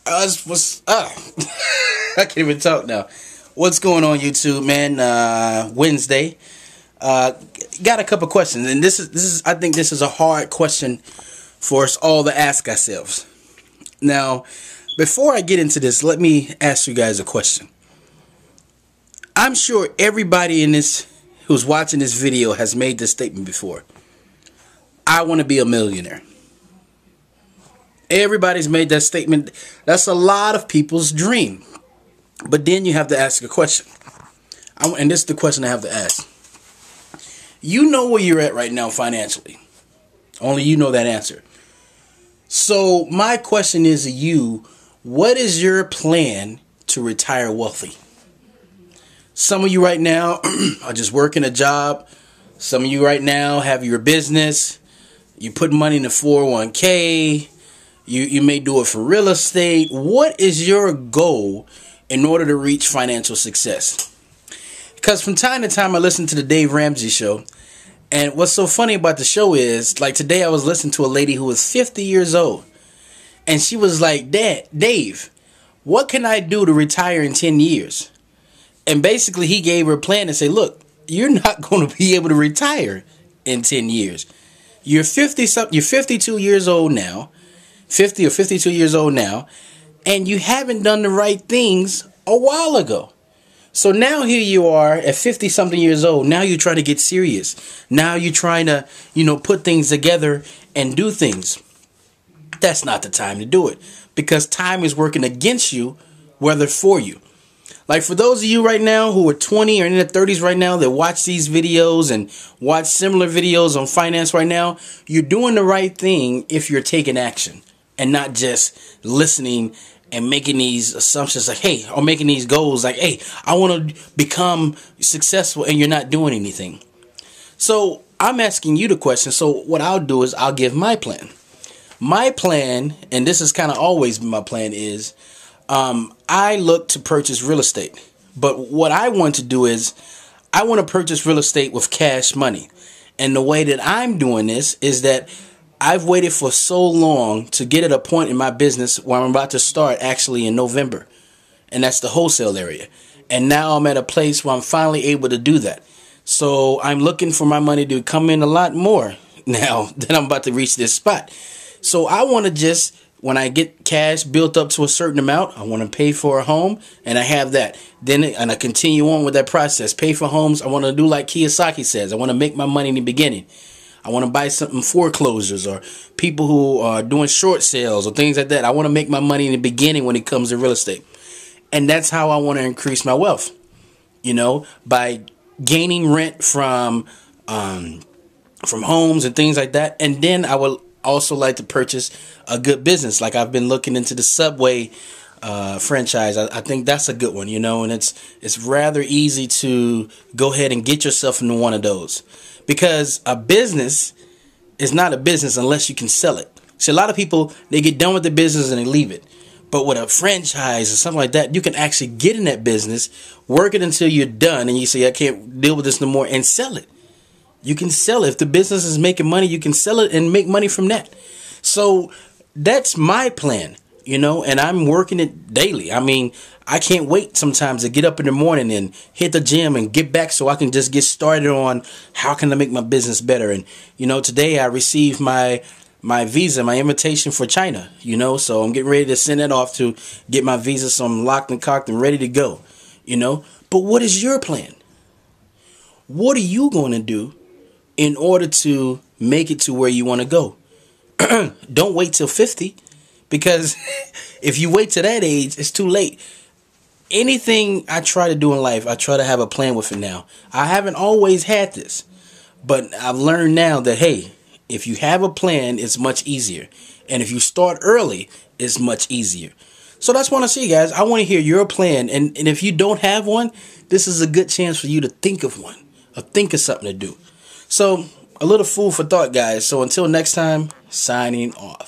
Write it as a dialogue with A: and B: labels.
A: I can't even talk now. What's going on, YouTube, man? Wednesday. Got a couple questions, and this is I think this is a hard question for us all to ask ourselves. Now, before I get into this, let me ask you guys a question. I'm sure everybody in this who's watching this video has made this statement before. I want to be a millionaire. Everybody's made that statement. That's a lot of people's dream. But then you have to ask a question. And this is the question I have to ask. You know where you're at right now financially. Only you know that answer. So my question is to you, what is your plan to retire wealthy? Some of you right now are just working a job. Some of you right now have your business. You put money in the 401k. You may do it for real estate. What is your goal in order to reach financial success? Because from time to time I listen to the Dave Ramsey show. And what's so funny about the show is, like today I was listening to a lady who was 50 years old. And she was like, Dave, what can I do to retire in 10 years? And basically he gave her a plan and said, look, you're not going to be able to retire in 10 years. You're 52 years old now. 50 or 52 years old now, and you haven't done the right things a while ago. So now here you are at 50 something years old. Now you're trying to get serious. Now you're trying to, put things together and do things. That's not the time to do it, because time is working against you, whether for you. Like for those of you right now who are 20 or in their 30s right now that watch these videos and watch similar videos on finance right now, you're doing the right thing if you're taking action. And not just listening and making these assumptions like, hey, or making these goals like, hey, I want to become successful, and you're not doing anything. So I'm asking you the question. So what I'll do is I'll give my plan. My plan, and this has kind of always been my plan, is I look to purchase real estate. But what I want to do is I want to purchase real estate with cash money. And the way that I'm doing this is that I've waited for so long to get at a point in my business where I'm about to start actually in November. And that's the wholesale area. And now I'm at a place where I'm finally able to do that. So I'm looking for my money to come in a lot more now that I'm about to reach this spot. So I want to just, when I get cash built up to a certain amount, I want to pay for a home, and I have that. And I continue on with that process. Pay for homes. I want to do like Kiyosaki says. I want to make my money in the beginning. I want to buy something foreclosures or people who are doing short sales or things like that. I want to make my money in the beginning when it comes to real estate. And that's how I want to increase my wealth, by gaining rent from homes and things like that. And then I would also like to purchase a good business. Like I've been looking into the Subway franchise. I think that's a good one, and it's rather easy to go ahead and get yourself into one of those. Because a business is not a business unless you can sell it. See, a lot of people, they get done with the business and they leave it. But with a franchise or something like that, you can actually get in that business, work it until you're done, and you say, I can't deal with this no more, and sell it. You can sell it. If the business is making money, you can sell it and make money from that. So that's my plan, and I'm working it daily. I mean, I can't wait sometimes to get up in the morning and hit the gym and get back so I can just get started on how can I make my business better. And, today I received my visa, my invitation for China, so I'm getting ready to send that off to get my visa, so I'm locked and cocked and ready to go, But what is your plan? What are you going to do in order to make it to where you want to go? Don't wait till 50, because if you wait to that age, it's too late. Anything I try to do in life, I try to have a plan with it now. I haven't always had this, but I've learned now that, hey, if you have a plan, it's much easier. And if you start early, it's much easier. So that's what I want to see, guys. I want to hear your plan. And if you don't have one, this is a good chance for you to think of one, or think of something to do. So a little food for thought, guys. So until next time, signing off.